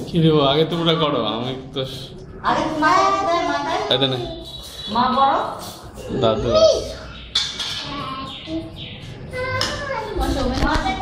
কি দেবো আগে তোমরা করো আমি তো আগে মাথায় মা বড় দাদু মাথায়